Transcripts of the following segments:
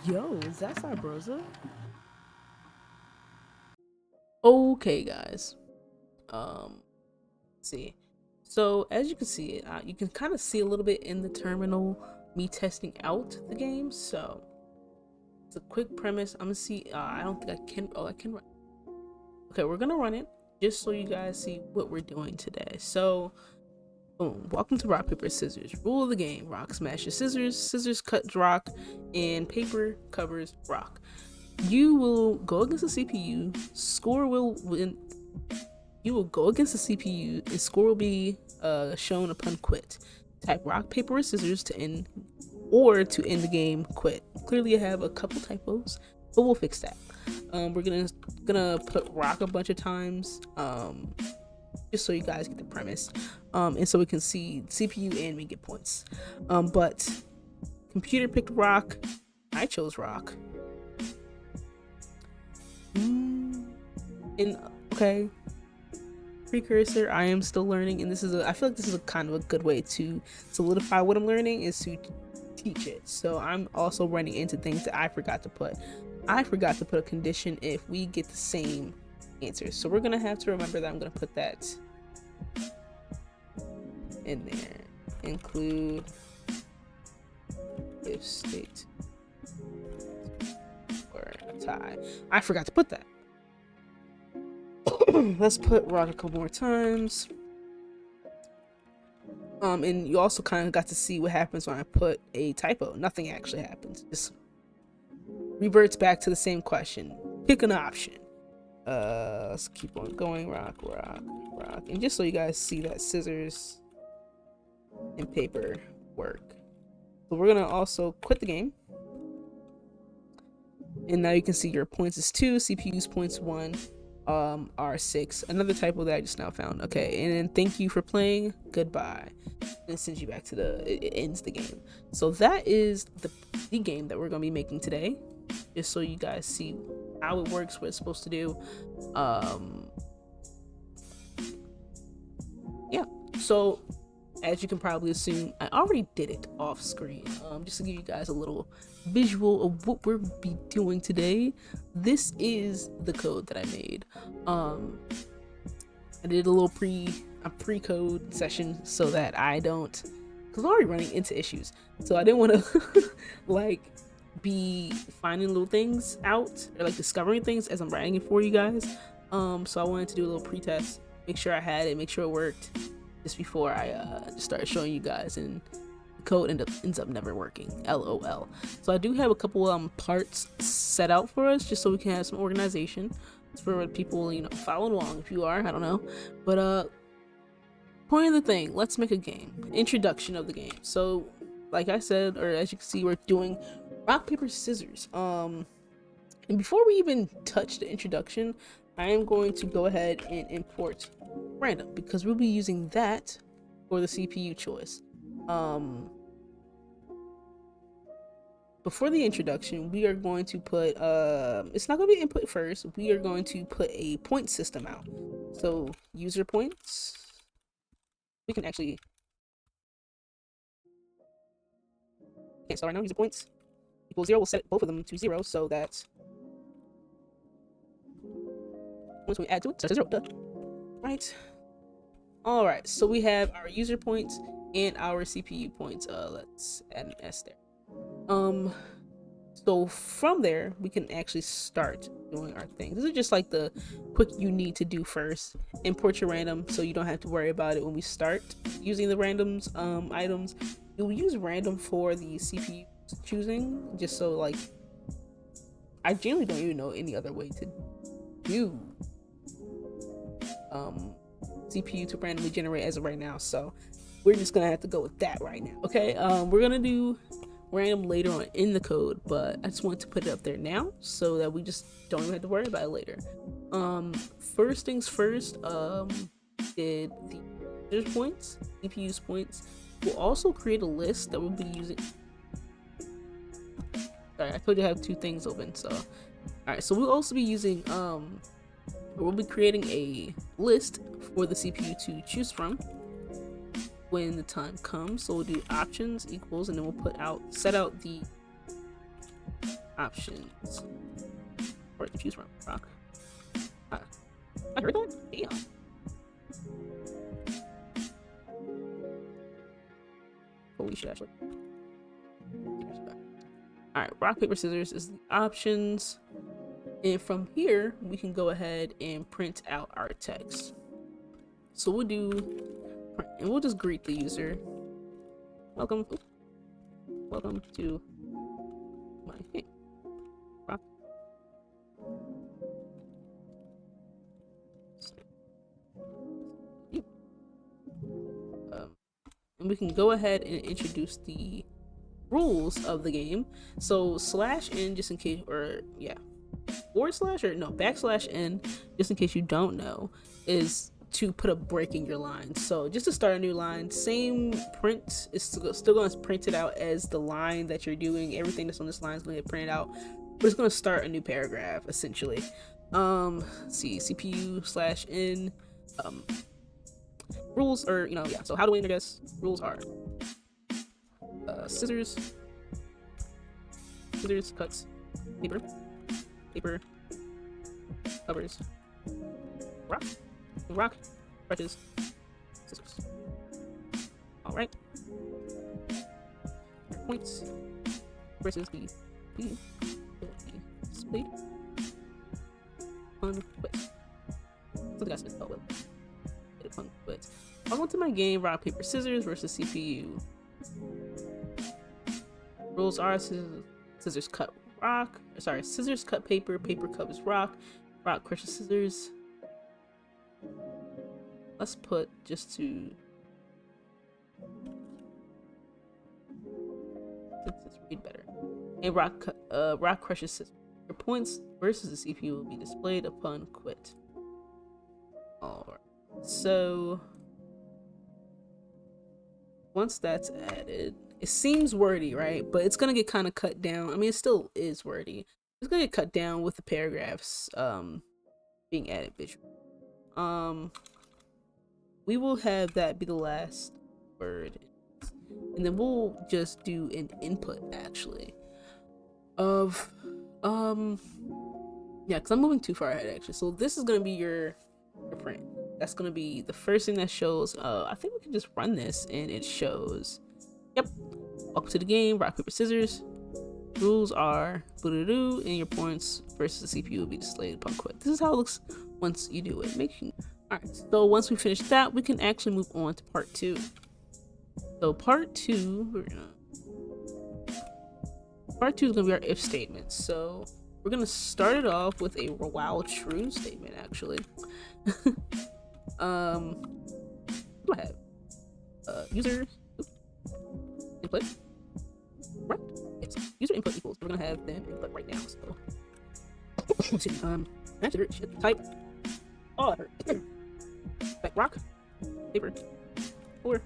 Yo, is that Sabrosa? Okay, guys. Um, let's see. So as you can see, you can kind of see a little bit in the terminal me testing out the game. So it's a quick premise. I'm gonna see. I don't think I can. Oh, I can run. Okay, we're gonna run it just so you guys see what we're doing today. So, boom. Welcome to rock paper scissors. Rule of the game: rock smashes scissors. Scissors cuts rock, and paper covers rock. You will go against the CPU. Score will win. You will go against the CPU, and score will be shown upon quit. Type rock, paper, or scissors to end, or to end the game. Quit. Clearly, I have a couple typos, but we'll fix that. We're gonna put rock a bunch of times, just so you guys get the premise, and so we can see CPU and me get points. But computer picked rock. I chose rock. And okay, precursor, I am still learning, and I feel like this is a kind of a good way to solidify what I'm learning is to teach it. So I'm also running into things that I forgot to put. I forgot to put a condition if we get the same answer. So we're gonna have to remember that I'm gonna put that in there. Include if state or a tie. I forgot to put that. Let's put rock a couple more times. And you also kind of got to see what happens when I put a typo. Nothing actually happens. Just reverts back to the same question. Pick an option. Let's keep on going. Rock, rock, rock. And just so you guys see that scissors and paper work. So we're gonna also quit the game. And now you can see your points is 2, CPU's points 1. R6. Another typo that I just now found. Okay, and then thank you for playing. Goodbye. And it sends you back to it ends the game. So that is the game that we're gonna be making today, just so you guys see how it works, what it's supposed to do. Yeah. So as you can probably assume, I already did it off screen. Just to give you guys a little visual of what we'll be doing today. This is the code that I made. I did a little pre-code session so that I don't, because I'm already running into issues. So I didn't want to like be finding little things out or like discovering things as I'm writing it for you guys. So I wanted to do a little pre-test, make sure I had it, make sure it worked, just before I just started showing you guys, and the code ends up never working. LOL. So I do have a couple parts set out for us, just so we can have some organization for people, following along. If you are, I don't know, but point of the thing, let's make a game. Introduction of the game. So, like I said, or as you can see, we're doing rock paper scissors. And before we even touch the introduction, I am going to go ahead and import random, because we'll be using that for the CPU choice. Before the introduction, we are going to put it's not going to be input first. We are going to put a point system out. So user points, we can actually, okay, so right now user points equals 0. We'll set both of them to 0 so that once we add to it, starts at 0. Duh. Right. All right, so we have our user points and our CPU points. Let's add an S there. So from there we can actually start doing our things. This is just like the quick you need to do first. Import your random so you don't have to worry about it when we start using the randoms items. You'll use random for the CPU choosing, just so like I generally don't even know any other way to do CPU to randomly generate as of right now, so we're just gonna have to go with that right now. Okay, we're gonna do random later on in the code, but I just wanted to put it up there now so that we just don't even have to worry about it later. First things first, did the user's points, CPU's points. We'll also create a list that we'll be using. Sorry, I told you I have two things open. So, all right, so we'll also be using we'll be creating a list for the CPU to choose from when the time comes. So we'll do options equals, and then we'll set out the options. Or to choose from. Rock. I heard that? Damn. Holy shit, actually. Alright, rock, paper, scissors is the options. And from here, we can go ahead and print out our text. So we'll do, and we'll just greet the user. Welcome to my game. Rock. And we can go ahead and introduce the rules of the game. So /n, just in case, or yeah, /n, just in case you don't know, is to put a break in your line. So just to start a new line, same print is still going to print it out as the line that you're doing. Everything that's on this line is going to get printed out, but it's going to start a new paragraph essentially. Let's see, CPU/n. Rules are, so how do we enter this? Rules are scissors cuts, paper covers, rock crushes scissors. All right, points versus the split on quit. Something I said, but I went to my game rock paper scissors versus CPU. Rules are scissors cut rock, scissors cut paper, paper covers rock, rock crushes scissors. Let's put just to read better. And rock crushes scissors. Your points versus the CPU will be displayed upon quit. Alright. So once that's added, it seems wordy, right? But it's gonna get kind of cut down. I mean, it still is wordy. It's gonna get cut down with the paragraphs being added visually. We will have that be the last word, and then we'll just do an input actually of yeah, because I'm moving too far ahead actually. So this is gonna be your print. That's gonna be the first thing that shows. I think we can just run this and it shows. Yep. Welcome to the game. Rock paper scissors. Rules are boo-doo-doo, and your points versus the CPU will be displayed upon quit. This is how it looks once you do it. Alright. So once we finish that, we can actually move on to part 2. So part 2, part 2 is gonna be our if statement. So we're gonna start it off with a while true statement actually. What do I have? User input, right? Yes. User input equals, we're gonna have them input right now. So actually type like rock paper or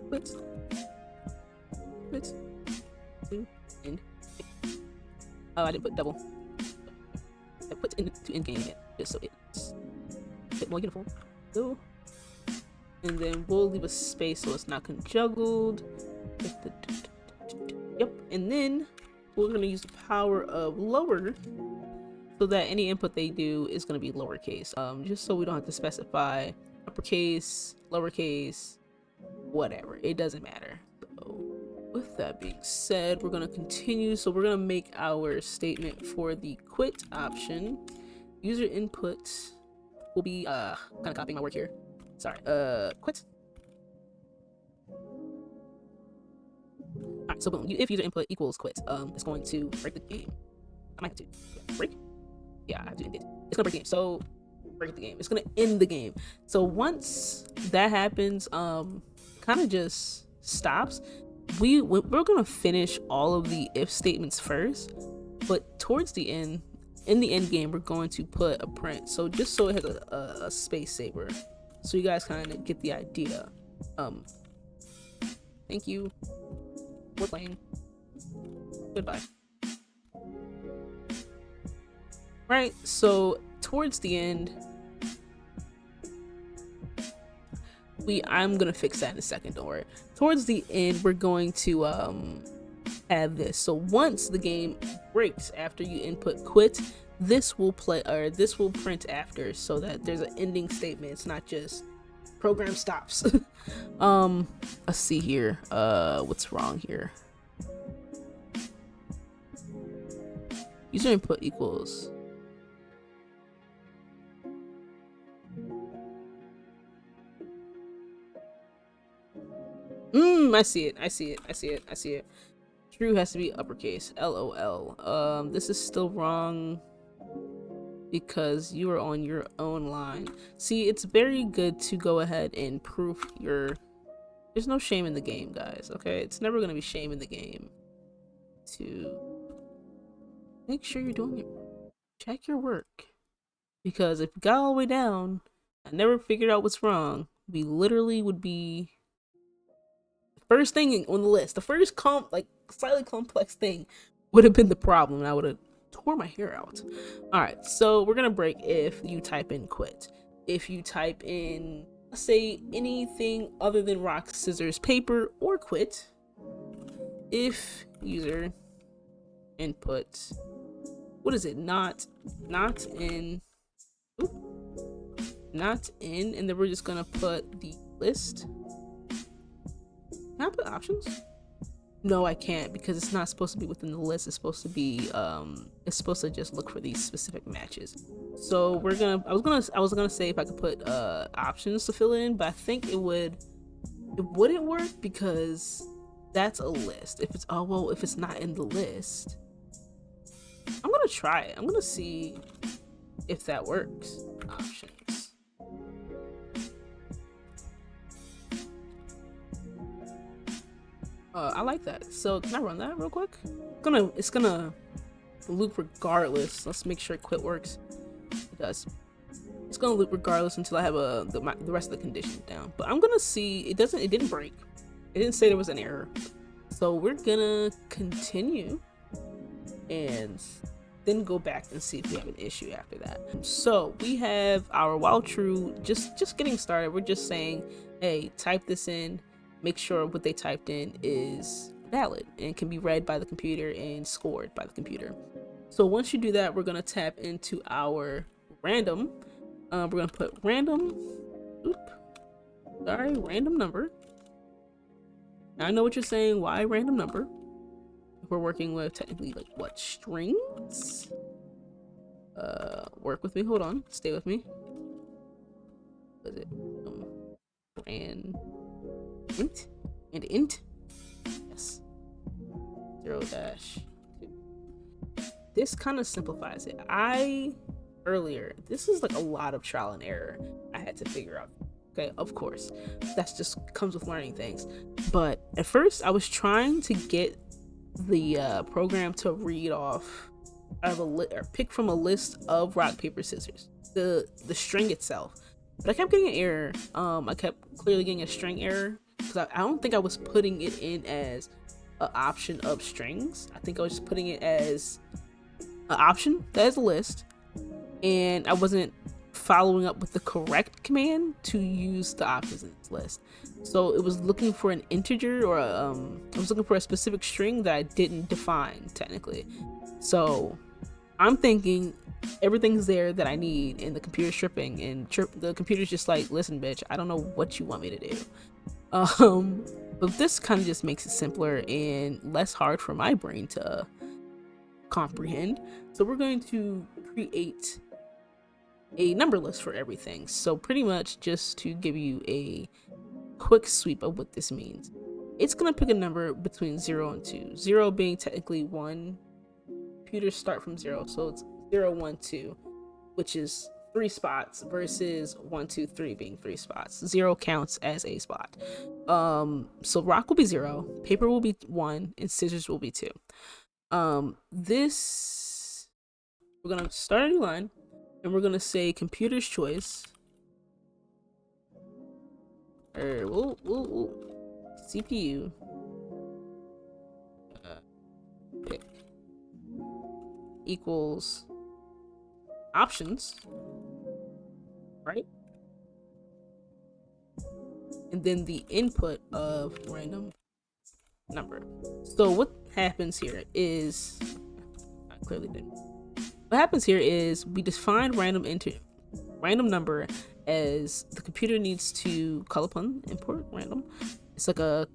quit to end. Oh, I didn't put double. I put to end game again, just so it's a bit more uniform. So, and then we'll leave a space so it's not conjuggled. Yep, and then we're gonna use the power of lower so that any input they do is gonna be lowercase. Just so we don't have to specify uppercase, lowercase, whatever. It doesn't matter. So, with that being said, we're gonna continue. So we're gonna make our statement for the quit option. User input will be kind of copying my work here. Sorry. Quit. Alright, so boom. If user input equals quit, it's going to break the game. I might have to break. Yeah, I have to end it. It's gonna break the game. So break the game. It's gonna end the game. So once that happens, kind of just stops. We're gonna finish all of the if statements first, but towards the end, in the end game, we're going to put a print. So just so it has a space saver, so you guys kind of get the idea. Thank you for playing. Goodbye. Right. So towards the end, I'm gonna fix that in a second, don't worry. Towards the end, we're going to have this. So once the game breaks after you input quit, this will play, or this will print after, so that there's an ending statement. It's not just program stops. Let's see here. What's wrong here? User input equals. I see it. True has to be uppercase. LOL. This is still wrong because you are on your own line. See, it's very good to go ahead and proof your. There's no shame in the game, guys. Okay, it's never gonna be shame in the game to make sure you're doing it. Check your work, because if you got all the way down, I never figured out what's wrong. We literally would be first thing on the list. The first slightly complex thing would have been the problem, and I would have tore my hair out. All right, so we're gonna break if you type in quit. If you type in, let's say, anything other than rock, scissors, paper, or quit. If user input, what is it? Not in, and then we're just gonna put the list. Can I put options? No, I can't, because it's not supposed to be within the list. It's supposed to be it's supposed to just look for these specific matches. So we're gonna I was gonna say if I could put options to fill in, but I think it wouldn't work because that's a list. If it's not in the list, I'm gonna try it. I'm gonna see if that works. Options. I like that. So can I run that real quick? It's gonna loop regardless. Let's make sure quit works. It does. It's gonna loop regardless until I have the rest of the conditions down. But I'm gonna see. It didn't break. It didn't say there was an error. So we're gonna continue and then go back and see if we have an issue after that. So we have our while true. Just getting started. We're just saying, hey, type this in. Make sure what they typed in is valid and can be read by the computer and scored by the computer. So once you do that, we're gonna tap into our random. We're gonna put random number. Now I know what you're saying, why random number? We're working with technically like what, strings? Work with me, hold on, stay with me. What is it? Int. Yes. 0-2. This kind of simplifies it. This is like a lot of trial and error I had to figure out. Okay, of course, that's just comes with learning things. But at first I was trying to get the program to read off of or pick from a list of rock, paper, scissors, the string itself. But I kept getting an error. I kept clearly getting a string error because I don't think I was putting it in as an option of strings. I think I was just putting it as an option that is a list, and I wasn't following up with the correct command to use the options in this list. So it was looking for an integer, or I was looking for a specific string that I didn't define technically. So I'm thinking everything's there that I need, and the computer's tripping, and the computer's just like, listen bitch, I don't know what you want me to do. But this kind of just makes it simpler and less hard for my brain to comprehend. So we're going to create a number list for everything. So pretty much, just to give you a quick sweep of what this means, it's gonna pick a number between 0 and 2, 0 being technically 1. Computers start from 0, so it's 0, 1, 2, which is 3 spots, versus 1, 2, 3 being 3 spots. 0 counts as a spot. So rock will be 0, paper will be 1, and scissors will be 2. This, we're gonna start a new line, and we're gonna say computer's choice, or we'll CPU pick equals options, right? and then the input of random number. So what happens here is, I clearly didn't. What happens here is we define random number as the computer needs to call upon import random. It's like a,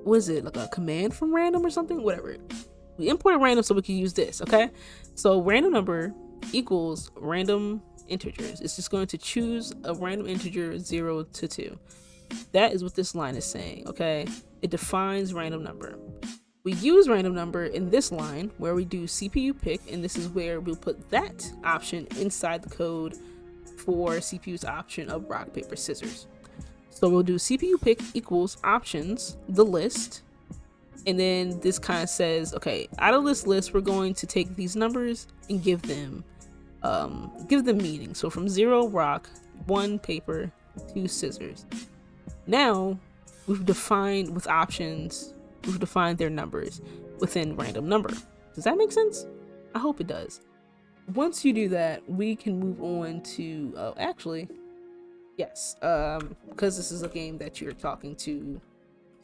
what is it, like a command from random or something? Whatever. We imported random so we can use this, okay? So random number equals random integers. It's just going to choose a random integer 0 to 2. That is what this line is saying, okay? It defines random number. We use random number in this line where we do CPU pick, and this is where we'll put that option inside the code for CPU's option of rock, paper, scissors. So we'll do CPU pick equals options, the list, and then this kind of says, okay, out of this list, we're going to take these numbers and give them meaning. So from 0, rock, 1, paper, 2, scissors. Now we've defined with options, we've defined their numbers within random number. Does that make sense? I hope it does. Once you do that, we can move on to, actually, yes, because this is a game that you're talking to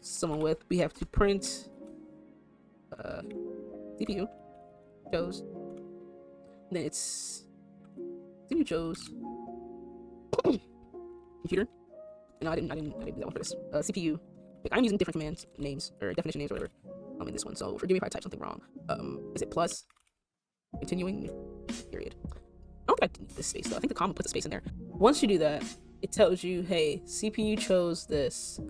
someone with, we have to print CPU chose, then it's CPU chose computer. No, I didn't do that one for this. CPU. I'm using different commands names or definition names or whatever in this one, so forgive me if I type something wrong. Is it plus continuing period? I don't think I need this space though. I think the comma puts a space in there. Once you do that, it tells you, hey, CPU chose this,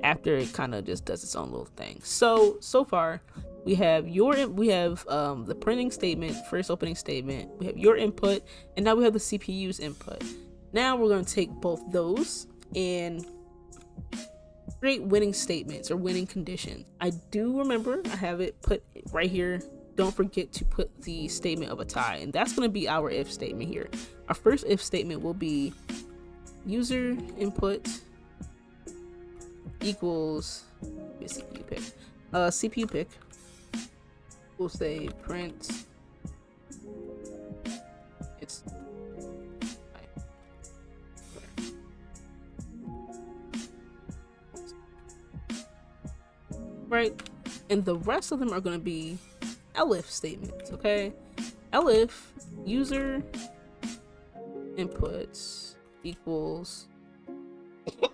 after it kind of just does its own little thing. So far we have the printing statement, first opening statement, we have your input, and now we have the CPU's input. Now we're going to take both those and create winning statements or winning condition. I do remember I have it put right here. Don't forget to put the statement of a tie, and that's going to be our if statement here. Our first if statement will be user input equals CPU pick. CPU pick will say print it's right, and the rest of them are going to be elif statements. Okay, elif user inputs equals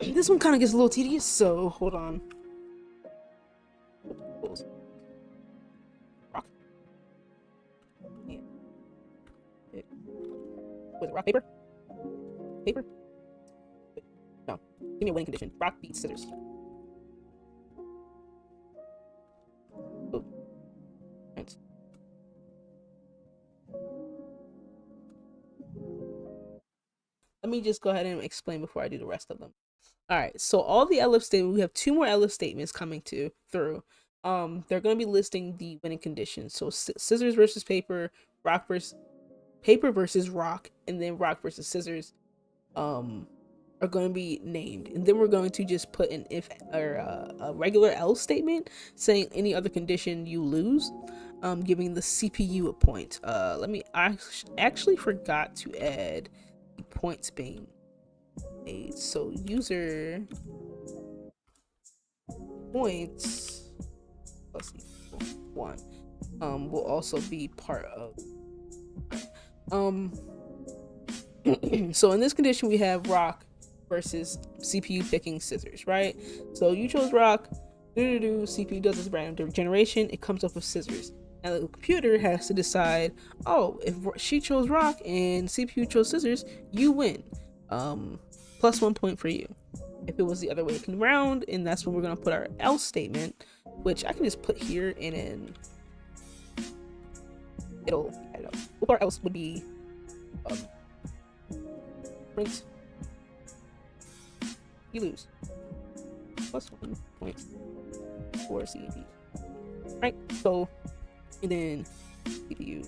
this one kind of gets a little tedious, so hold on. Rock. Yeah. Was it rock, paper? Paper? No. Give me a winning condition. Rock beats scissors. Oh. Right. Let me just go ahead and explain before I do the rest of them. All right, so all the elif statements, we have 2 more elif statements coming through. They're going to be listing the winning conditions. So scissors versus paper, rock versus paper versus rock, and then rock versus scissors are going to be named. And then we're going to just put an if or a regular else statement saying any other condition you lose, giving the CPU a point. I actually forgot to add the points being made. So user points plus equal 1 will also be part of so in this condition we have rock versus CPU picking scissors, right? So you chose rock, CPU does its random generation, it comes up with scissors. Now the computer has to decide, oh, if she chose rock and CPU chose scissors, you win. Plus 1 point for you. If it was the other way around, and that's when we're going to put our else statement, which I can just put here, and then it'll, I don't know, what our else would be print you lose plus 1 point for CPU, right? So, and then CPU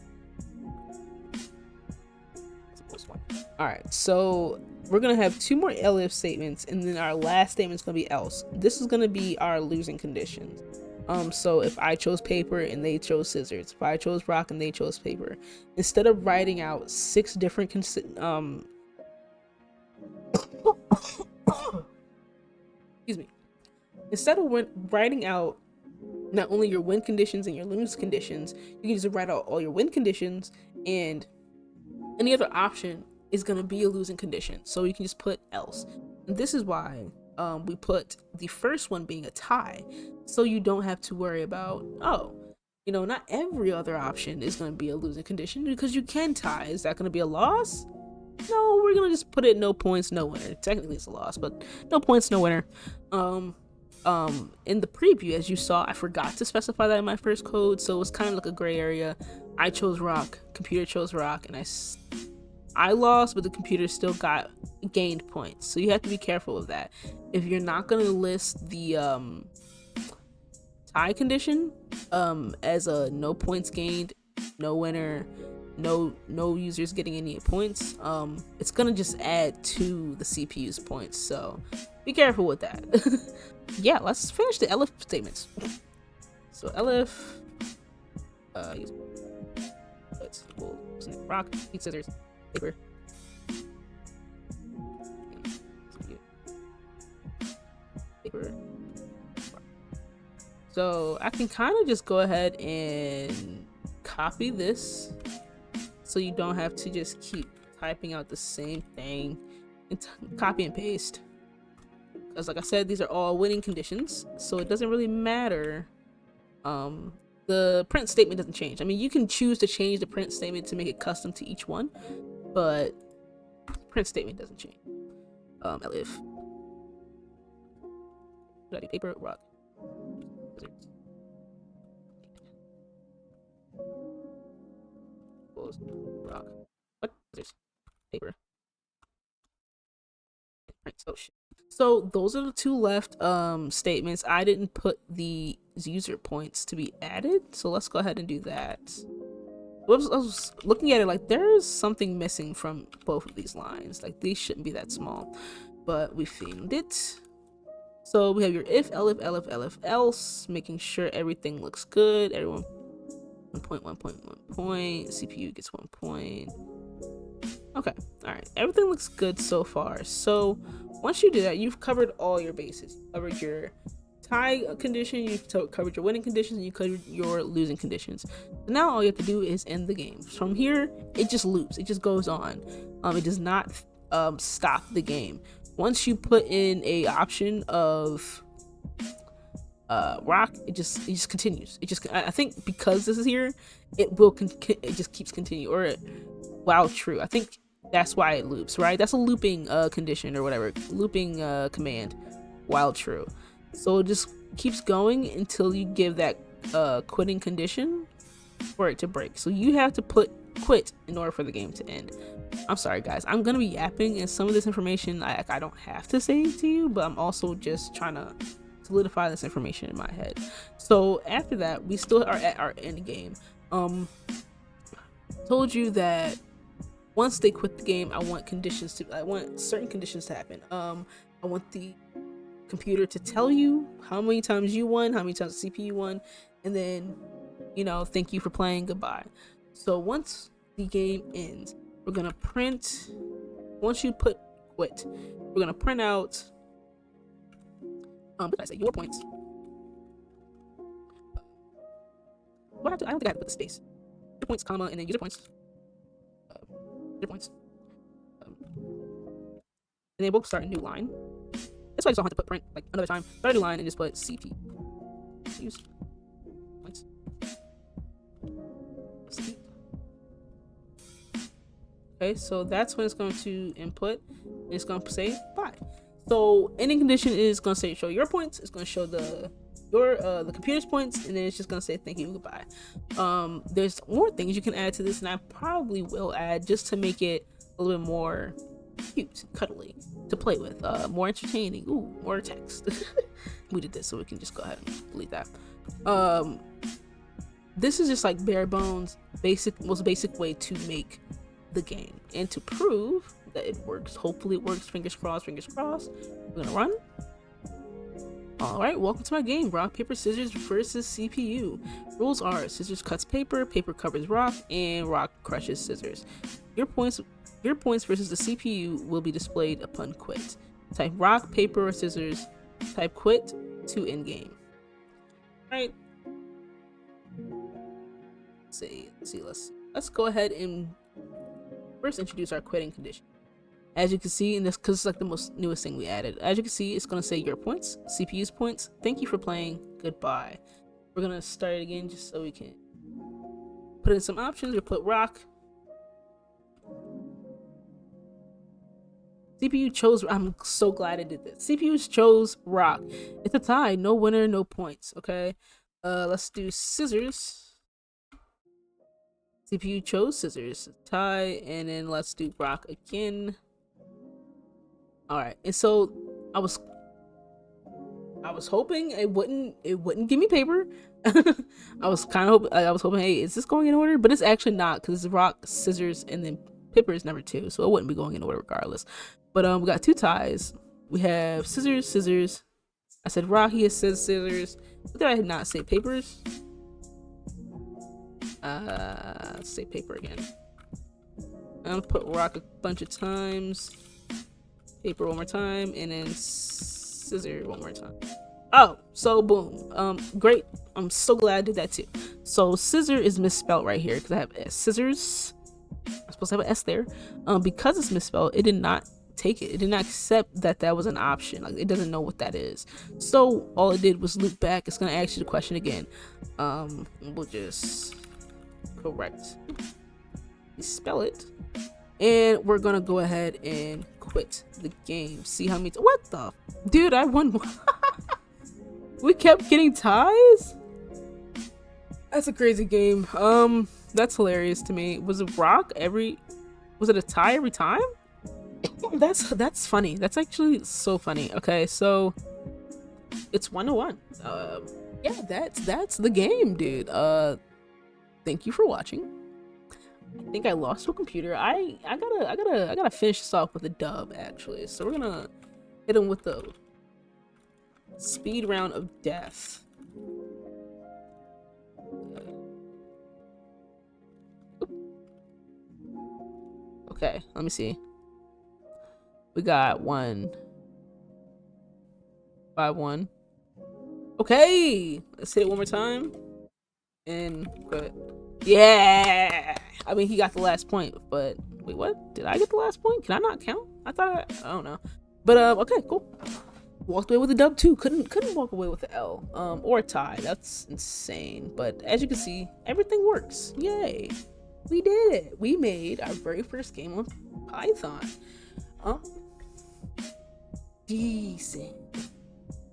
plus 1. All right, so we're gonna have 2 more elif statements, and then our last statement is gonna be else. This is gonna be our losing conditions. So if I chose paper and they chose scissors, if I chose rock and they chose paper, instead of writing out 6 different excuse me, instead of writing out not only your win conditions and your lose conditions, you can just write out all your win conditions, and any other option is going to be a losing condition. So you can just put else. And this is why we put the first one being a tie. So you don't have to worry about, oh, not every other option is going to be a losing condition, because you can tie. Is that going to be a loss? No, we're going to just put it no points, no winner. Technically it's a loss, but no points, no winner. In the preview, as you saw, I forgot to specify that in my first code, so it was kind of like a gray area. I chose rock, computer chose rock, and I lost, but the computer still gained points. So you have to be careful of that. If you're not going to list the tie condition as a no points gained, no winner, no users getting any points, it's gonna just add to the CPU's points, so be careful with that. Yeah, let's finish the elif statements. So elif, we'll snip rock, eat scissors, paper. Paper. So I can kind of just go ahead and copy this, so you don't have to just keep typing out the same thing, and copy and paste. Because like I said, these are all winning conditions, so it doesn't really matter. The print statement doesn't change. I mean, you can choose to change the print statement to make it custom to each one, but print statement doesn't change. Elif. Paper, rock. Rock. What? Scissors. Paper. Print. Oh shit. So those are the two left statements. I didn't put the user points to be added, so let's go ahead and do that. I was looking at it like there's something missing from both of these lines. Like these shouldn't be that small, but we found it. So we have your if, elif, else, making sure everything looks good. Everyone 1 point, 1 point, 1 point. CPU gets 1 point. Okay, all right. Everything looks good so far. So once you do that, you've covered all your bases. You covered your tie condition, you've covered your winning conditions, and you covered your losing conditions. So now all you have to do is end the game. From here, it just loops. It just goes on. It does not stop the game. Once you put in a option of rock, it just continues. I think because this is here, it just keeps continuing. Or while true, I think that's why it loops, right? That's a looping condition or whatever, looping command while true. So it just keeps going until you give that quitting condition for it to break. So you have to put quit in order for the game to end. I'm sorry guys, I'm gonna be yapping, and some of this information I don't have to say to you, but I'm also just trying to solidify this information in my head. So after that, we still are at our end game. Told you that once they quit the game, I want certain conditions to happen. I want the computer to tell you how many times you won, how many times the CPU won, and then thank you for playing, goodbye. So once the game ends, we're gonna print, once you put quit, we're gonna print out what did I say, your points. I don't think I have to put the space. User points, comma, and then user points. User points. And then we'll start a new line. That's why I just don't have to put print like another time. Start a new line and just put CP. Use points. CP. Okay, so that's when it's going to input, and it's going to say bye. So ending condition is going to say show your points. It's going to show the computer's points, and then it's just going to say thank you, goodbye. There's more things you can add to this, and I probably will add just to make it a little bit more cute, cuddly to play with, more entertaining. Ooh, more text. We did this, so we can just go ahead and delete that. This is just like bare bones, most basic way to make the game, and to prove that it works. Hopefully it works. Fingers crossed, fingers crossed. We're gonna run. Alright, welcome to my game. Rock, paper, scissors versus CPU. Rules are scissors cuts paper, paper covers rock, and rock crushes scissors. Your points versus the CPU will be displayed upon quit. Type rock, paper, or scissors Type quit to in game. Right. Let's see. Let's go ahead and first introduce our quitting condition. As you can see in this, because it's like the most newest thing we added. As you can see, it's gonna say your points, CPU's points. Thank you for playing. Goodbye. We're gonna start it again just so we can put in some options. We put rock. CPU chose. I'm so glad I did this. CPU chose rock. It's a tie. No winner, no points. Okay. Let's do scissors. CPU chose scissors. Tie, and then let's do rock again. All right. And so I was hoping it wouldn't give me paper. I was hoping, hey, is this going in order? But it's actually not, because it's rock, scissors, and then paper is number 2, so it wouldn't be going in order regardless. But we got 2 ties. We have scissors, scissors. I said rock. He says scissors. But did I not say papers? Let's say paper again. I'm gonna put rock a bunch of times. Paper one more time, and then scissor one more time. Oh, so boom. Great. I'm so glad I did that too. So scissor is misspelled right here because I have S. Scissors. I'm supposed to have an S there. Because it's misspelled, it did not take it. It did not accept that was an option. Like, it doesn't know what that is. So all it did was loop back. It's gonna ask you the question again. We'll just correct. Spell it. And we're gonna go ahead and quit the game. See how many what the dude, I won more. We kept getting ties. That's a crazy game. That's hilarious to me. Was it a tie every time? That's funny. That's actually so funny. Okay, so it's 1-1. Yeah, that's the game, dude. Thank you for watching. I think I lost to a computer. I gotta finish this off with a dub, actually. So we're gonna hit him with the speed round of death. Okay, let me see. We got 1, 5-1. Okay, let's hit it one more time. And quit. Yeah! I mean, he got the last point, but wait, what? Did I get the last point? Can I not count? I don't know. But okay, cool. Walked away with a dub too. Couldn't walk away with the L. Or a tie. That's insane. But as you can see, everything works. Yay. We did it. We made our very first game on Python. Decent.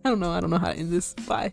I don't know how to end this. Bye.